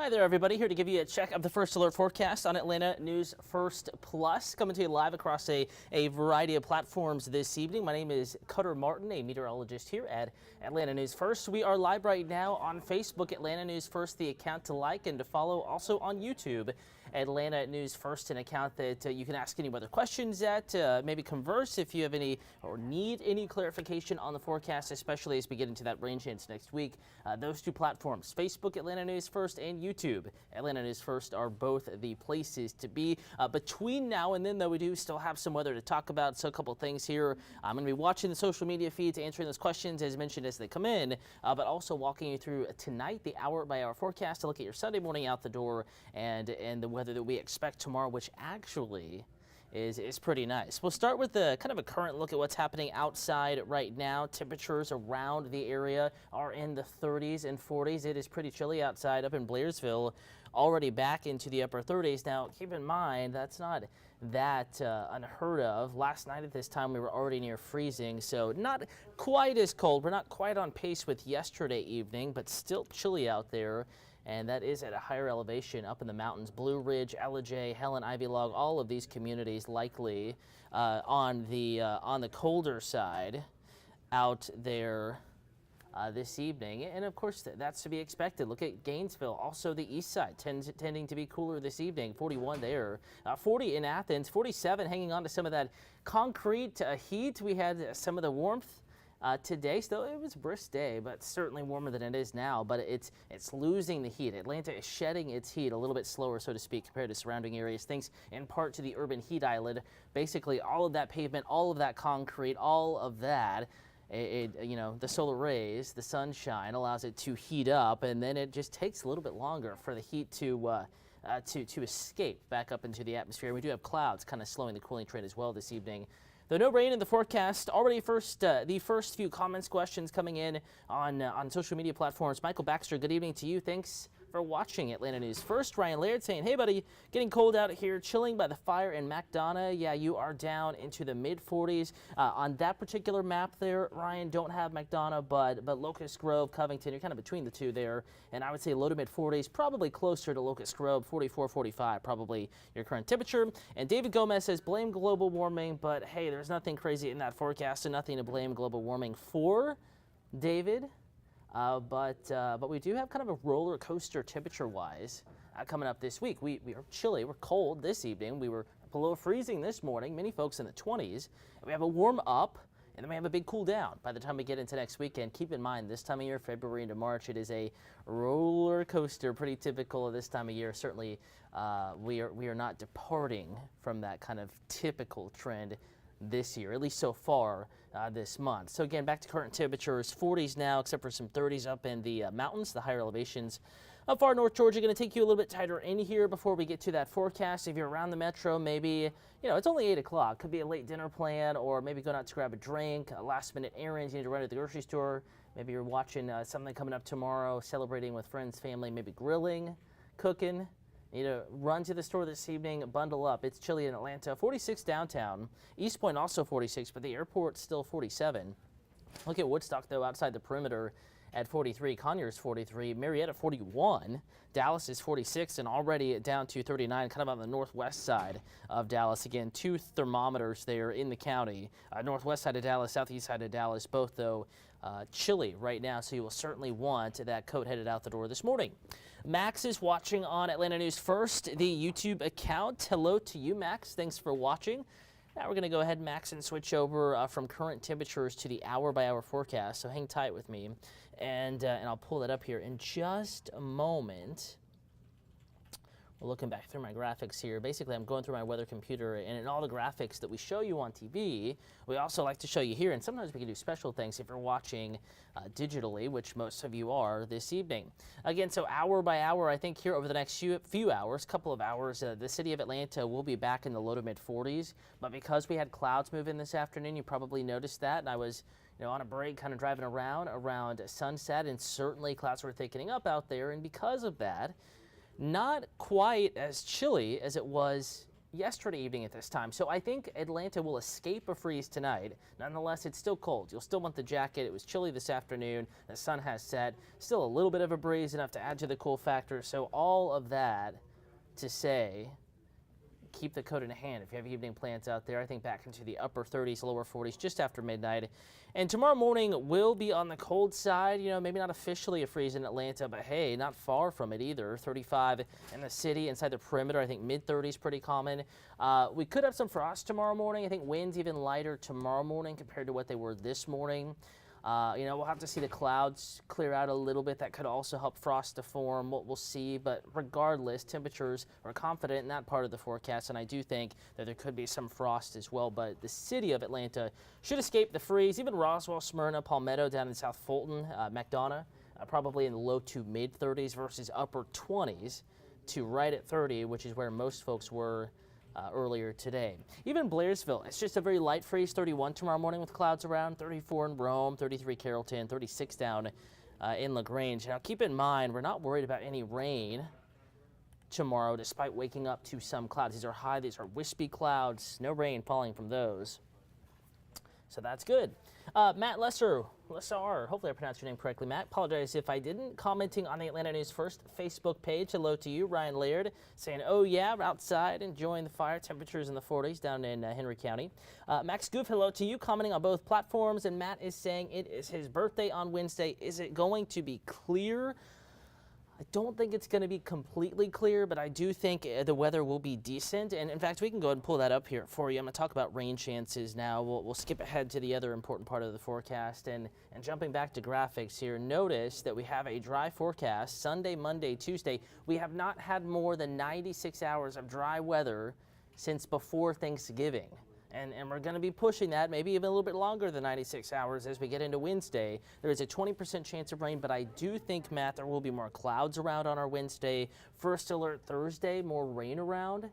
Hi there, everybody. Here to give you a check of the first alert forecast on Atlanta News First Plus. Coming to you live across a variety of platforms this evening. My name is Cutter Martin, a meteorologist here at Atlanta News First. We are live right now on Facebook, Atlanta News First, the account to like and to follow. Also on YouTube, Atlanta News First, an account that you can ask any weather questions at, maybe converse if you have any or need any clarification on the forecast, especially as we get into that rain chance next week. Those two platforms, Facebook, Atlanta News First, and YouTube, Atlanta News First, are both the places to be. Between now and then, though, we do still have some weather to talk about. So a couple things here. I'm going to be watching the social media feeds, answering those questions as mentioned as they come in, but also walking you through tonight the hour-by-hour forecast to look at your Sunday morning out the door and the weather that we expect tomorrow, which actually is pretty nice. We'll start with the kind of a current look at what's happening outside right now. Temperatures around the area are in the 30s and 40s. It is pretty chilly outside up in Blairsville, already back into the upper 30s. Now, keep in mind, that's not that unheard of. Last night at this time, we were already near freezing, so not quite as cold. We're not quite on pace with yesterday evening, but still chilly out there. And that is at a higher elevation up in the mountains. Blue Ridge, Ellijay, Helen, Ivy Log, all of these communities likely on the colder side out there this evening. And of course, that's to be expected. Look at Gainesville, also the east side, tending to be cooler this evening. 41 there, 40 in Athens, 47 hanging on to some of that concrete heat. We had some of the warmth today. Still, it was a brisk day, but certainly warmer than it is now. But it's losing the heat. Atlanta is shedding its heat a little bit slower, so to speak, compared to surrounding areas. Thanks in part to the urban heat island. Basically, all of that pavement, all of that concrete, all of that. The solar rays, the sunshine allows it to heat up, and then it just takes a little bit longer for the heat to escape back up into the atmosphere. We do have clouds kind of slowing the cooling trend as well this evening. Though no rain in the forecast, already the first few comments, questions coming in on social media platforms. Michael Baxter, good evening to you. Thanks for watching Atlanta News First. Ryan Laird saying, hey, buddy, getting cold out here, chilling by the fire in McDonough. Yeah, you are down into the mid-40s. On that particular map there, Ryan, don't have McDonough, but Locust Grove, Covington, you're kind of between the two there. And I would say low to mid-40s, probably closer to Locust Grove, 44, 45, probably your current temperature. And David Gomez says, blame global warming, but hey, there's nothing crazy in that forecast and nothing to blame global warming for, David. But we do have kind of a roller coaster temperature-wise coming up this week. We are chilly. We're cold this evening. We were below freezing this morning. Many folks in the 20s. We have a warm up, and then we have a big cool down by the time we get into next weekend. Keep in mind, this time of year, February into March, it is a roller coaster, pretty typical of this time of year. Certainly, we are not departing from that kind of typical trend this year, at least so far this month. So again, back to current temperatures, 40s now, except for some 30s up in the mountains, the higher elevations of far north Georgia. Going to take you a little bit tighter in here before we get to that forecast. If you're around the metro, maybe, it's only 8 o'clock. Could be a late dinner plan, or maybe going out to grab a drink, a last minute errand. You need to run to the grocery store. Maybe you're watching something coming up tomorrow, celebrating with friends, family, maybe grilling, cooking. You need to run to the store this evening, bundle up. It's chilly in Atlanta, 46 downtown. East Point also 46, but the airport's still 47. Look at Woodstock, though, outside the perimeter at 43. Conyers 43. Marietta 41. Dallas is 46 and already down to 39, kind of on the northwest side of Dallas. Again, two thermometers there in the county. Northwest side of Dallas, southeast side of Dallas, both, though, chilly right now, so you will certainly want that coat headed out the door this morning. Max is watching on Atlanta News First, the YouTube account. Hello to you, Max. Thanks for watching. Now we're going to go ahead, Max, and switch over from current temperatures to the hour-by-hour forecast, so hang tight with me, and I'll pull that up here in just a moment. We're looking back through my graphics here. Basically, I'm going through my weather computer, and in all the graphics that we show you on TV, we also like to show you here, and sometimes we can do special things if you're watching digitally, which most of you are this evening. Again, so hour by hour, I think here over the next few hours, couple of hours, the city of Atlanta will be back in the low to mid 40s, but because we had clouds move in this afternoon, you probably noticed that, and I was on a break kind of driving around sunset, and certainly clouds were thickening up out there, and because of that, not quite as chilly as it was yesterday evening at this time. So I think Atlanta will escape a freeze tonight. Nonetheless, it's still cold. You'll still want the jacket. It was chilly this afternoon. The sun has set. Still a little bit of a breeze, enough to add to the cool factor. So all of that to say, keep the coat in hand if you have evening plans out there. I think back into the upper 30s, lower 40s just after midnight. And tomorrow morning will be on the cold side. You know, maybe not officially a freeze in Atlanta, but hey, not far from it either. 35 in the city, inside the perimeter. I think mid-30s pretty common. We could have some frost tomorrow morning. I think winds even lighter tomorrow morning compared to what they were this morning. You know, we'll have to see the clouds clear out a little bit. That could also help frost to form. We'll see. But regardless, temperatures are confident in that part of the forecast. And I do think that there could be some frost as well. But the city of Atlanta should escape the freeze. Even Roswell, Smyrna, Palmetto down in South Fulton, McDonough, probably in the low to mid 30s versus upper 20s to right at 30, which is where most folks were earlier today. Even Blairsville, it's just a very light freeze, 31 tomorrow morning with clouds around, 34 in Rome, 33 Carrollton, 36 down in LaGrange. Now keep in mind, we're not worried about any rain tomorrow despite waking up to some clouds. These are high, these are wispy clouds, no rain falling from those. So that's good. Matt Lesser, hopefully I pronounced your name correctly, Matt. Apologize if I didn't. Commenting on the Atlanta News First Facebook page. Hello to you. Ryan Laird saying, oh yeah, outside enjoying the fire. Temperatures in the 40s down in Henry County. Max Goof, hello to you. Commenting on both platforms. And Matt is saying it is his birthday on Wednesday. Is it going to be clear? I don't think it's going to be completely clear, but I do think the weather will be decent. And in fact, we can go ahead and pull that up here for you. I'm going to talk about rain chances now. We'll skip ahead to the other important part of the forecast. And jumping back to graphics here, notice that we have a dry forecast Sunday, Monday, Tuesday. We have not had more than 96 hours of dry weather since before Thanksgiving. And we're going to be pushing that maybe even a little bit longer than 96 hours as we get into Wednesday. There is a 20% chance of rain, but I do think, Matt, there will be more clouds around on our Wednesday. First alert Thursday, more rain around.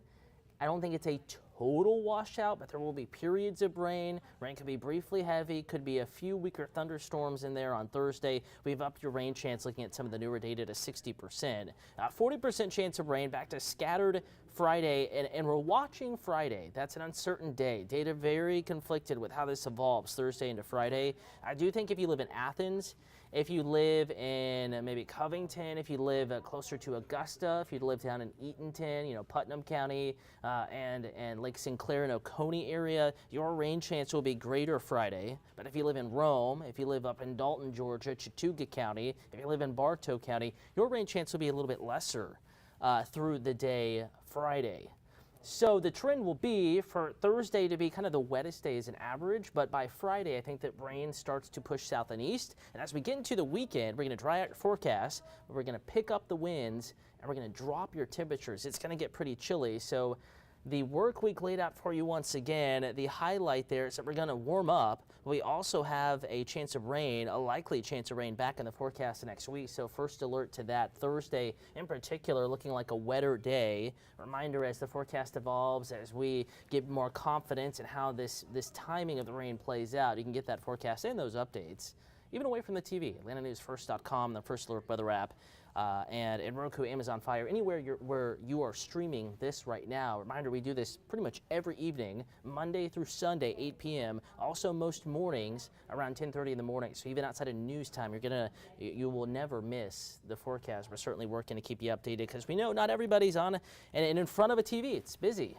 I don't think it's a total washout, but there will be periods of rain. Rain could be briefly heavy, could be a few weaker thunderstorms in there on Thursday. We've upped your rain chance looking at some of the newer data to 60%. 40% chance of rain, back to scattered Friday, and we're watching Friday. That's an uncertain day. Data very conflicted with how this evolves Thursday into Friday. I do think if you live in Athens, if you live in maybe Covington, if you live closer to Augusta, if you live down in Eatonton, you know, Putnam County, and Lake Sinclair and Oconee area, your rain chance will be greater Friday. But if you live in Rome, if you live up in Dalton, Georgia, Chattooga County, if you live in Bartow County, your rain chance will be a little bit lesser through the day Friday. So the trend will be for Thursday to be kind of the wettest day as an average, but by Friday I think that rain starts to push south and east. And as we get into the weekend, we're going to dry out your forecast, but we're going to pick up the winds and we're going to drop your temperatures. It's going to get pretty chilly. So the work week laid out for you once again. The highlight there is that we're going to warm up. We also have a chance of rain, a likely chance of rain back in the forecast next week. So first alert to that. Thursday in particular looking like a wetter day. Reminder as the forecast evolves, as we get more confidence in how this timing of the rain plays out. You can get that forecast and those updates even away from the TV. AtlantaNewsFirst.com, the First Alert weather app. And in Roku, Amazon Fire, anywhere where you are streaming this right now. Reminder, we do this pretty much every evening, Monday through Sunday, 8 p.m. Also most mornings around 10:30 in the morning. So even outside of news time, you will never miss the forecast. We're certainly working to keep you updated because we know not everybody's on and in front of a TV. It's busy.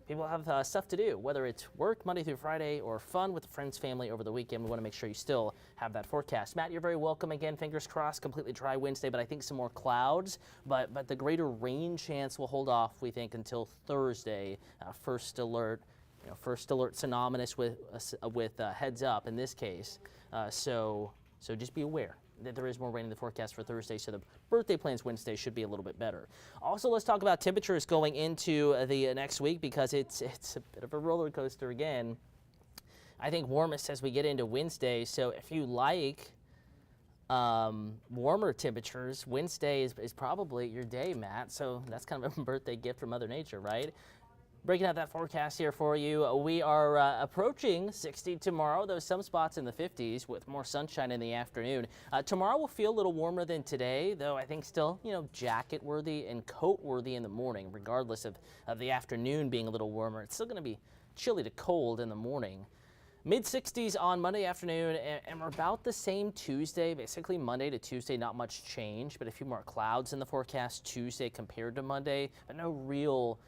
People have stuff to do, whether it's work Monday through Friday or fun with friends, family over the weekend. We want to make sure you still have that forecast. Matt, you're very welcome again. Fingers crossed, completely dry Wednesday, but I think some more clouds. But the greater rain chance will hold off, we think, until Thursday. First alert, first alert synonymous with heads up in this case. So just be aware that there is more rain in the forecast for Thursday, so the birthday plans Wednesday should be a little bit better. Also, let's talk about temperatures going into the next week because it's a bit of a roller coaster again. I think warmest as we get into Wednesday, so if you like warmer temperatures, Wednesday is probably your day, Matt, so that's kind of a birthday gift from Mother Nature, right? Breaking out that forecast here for you. We are approaching 60 tomorrow, though some spots in the 50s with more sunshine in the afternoon. Tomorrow will feel a little warmer than today, though I think still, jacket worthy and coat worthy in the morning, regardless of the afternoon being a little warmer. It's still going to be chilly to cold in the morning. Mid-60s on Monday afternoon, and we're about the same Tuesday. Basically Monday to Tuesday, not much change, but a few more clouds in the forecast Tuesday compared to Monday, but no real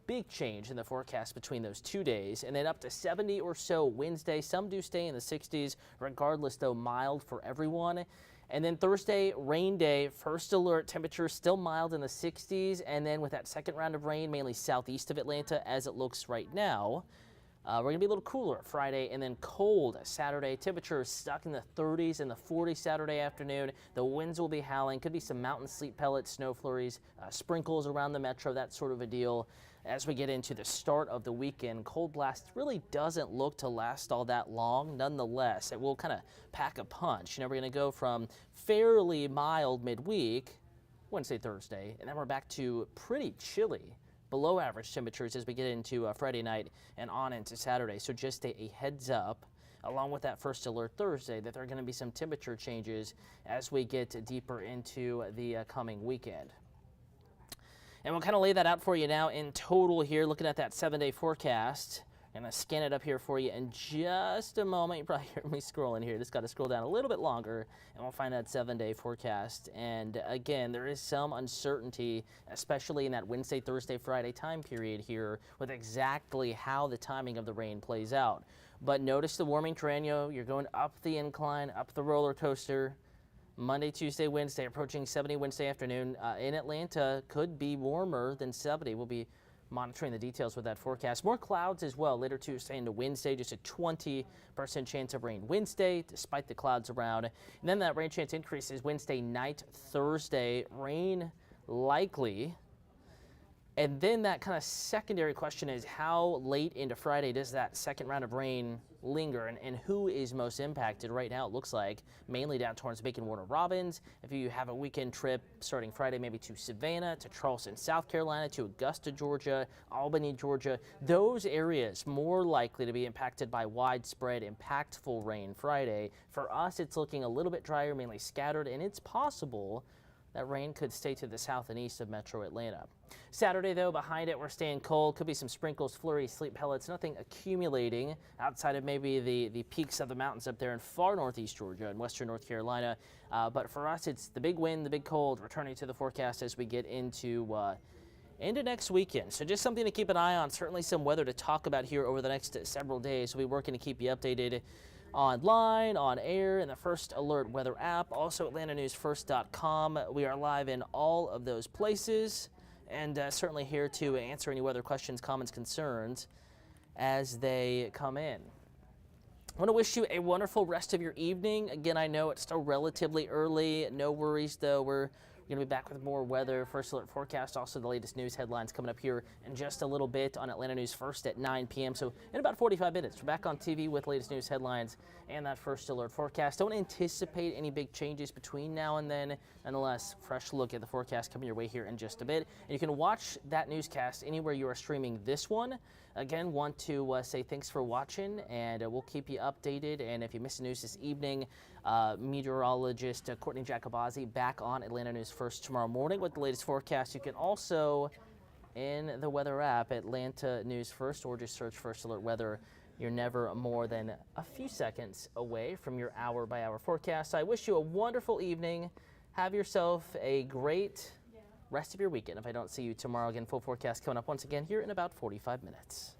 big change in the forecast between those 2 days. And then up to 70 or so Wednesday. Some do stay in the 60s, regardless, though mild for everyone. And then Thursday, rain day, first alert, temperatures still mild in the 60s. And then with that second round of rain, mainly southeast of Atlanta as it looks right now. We're going to be a little cooler Friday and then cold Saturday. Temperatures stuck in the 30s and the 40s Saturday afternoon. The winds will be howling. Could be some mountain sleet pellets, snow flurries, sprinkles around the metro, that sort of a deal. As we get into the start of the weekend, cold blast really doesn't look to last all that long. Nonetheless, it will kind of pack a punch. We're going to go from fairly mild midweek, Wednesday, Thursday, and then we're back to pretty chilly, below average temperatures as we get into Friday night and on into Saturday. So just a heads up, along with that first alert Thursday, that there are going to be some temperature changes as we get deeper into the coming weekend. And we'll kind of lay that out for you now in total here, looking at that 7-day forecast. I'm going to scan it up here for you in just a moment. You probably hear me scrolling here. Just got to scroll down a little bit longer, and we'll find that 7-day forecast. And again, there is some uncertainty, especially in that Wednesday, Thursday, Friday time period here, with exactly how the timing of the rain plays out. But notice the warming trend. You're going up the incline, up the roller coaster. Monday, Tuesday, Wednesday, approaching 70 Wednesday afternoon. In Atlanta, could be warmer than 70. We'll be monitoring the details with that forecast. More clouds as well later Tuesday into Wednesday. Just a 20% chance of rain Wednesday, despite the clouds around. And then that rain chance increases Wednesday night, Thursday. Rain likely. And then that kind of secondary question is, how late into Friday does that second round of rain linger, and who is most impacted? Right now it looks like mainly down towards Macon, Warner Robins. If you have a weekend trip starting Friday, maybe to Savannah, to Charleston, South Carolina, to Augusta, Georgia, Albany, Georgia, those areas more likely to be impacted by widespread impactful rain Friday. For us, it's looking a little bit drier, mainly scattered, and it's possible that rain could stay to the south and east of metro Atlanta. Saturday, though, behind it, we're staying cold. Could be some sprinkles, flurries, sleet pellets, nothing accumulating outside of maybe the peaks of the mountains up there in far northeast Georgia and western North Carolina. But for us, it's the big wind, the big cold, returning to the forecast as we get into next weekend. So just something to keep an eye on. Certainly some weather to talk about here over the next several days. We'll be working to keep you updated online, on air, in the First Alert weather app, also AtlantaNewsFirst.com. We are live in all of those places, and certainly here to answer any weather questions, comments, concerns as they come in. I want to wish you a wonderful rest of your evening. Again, I know it's still relatively early. No worries, though. We're going to be back with more weather, First Alert forecast, also the latest news headlines coming up here in just a little bit on Atlanta News First at 9 p.m. So in about 45 minutes, we're back on TV with latest news headlines and that First Alert forecast. Don't anticipate any big changes between now and then. Nonetheless, fresh look at the forecast coming your way here in just a bit. And you can watch that newscast anywhere you are streaming this one. Again, want to say thanks for watching, and we'll keep you updated. And if you missed the news this evening, meteorologist Courtney Jacobazzi back on Atlanta News First tomorrow morning with the latest forecast. You can also, in the weather app, Atlanta News First, or just search First Alert Weather. You're never more than a few seconds away from your hour-by-hour forecast. I wish you a wonderful evening. Have yourself a great rest of your weekend if I don't see you tomorrow. Again, full forecast coming up once again here in about 45 minutes.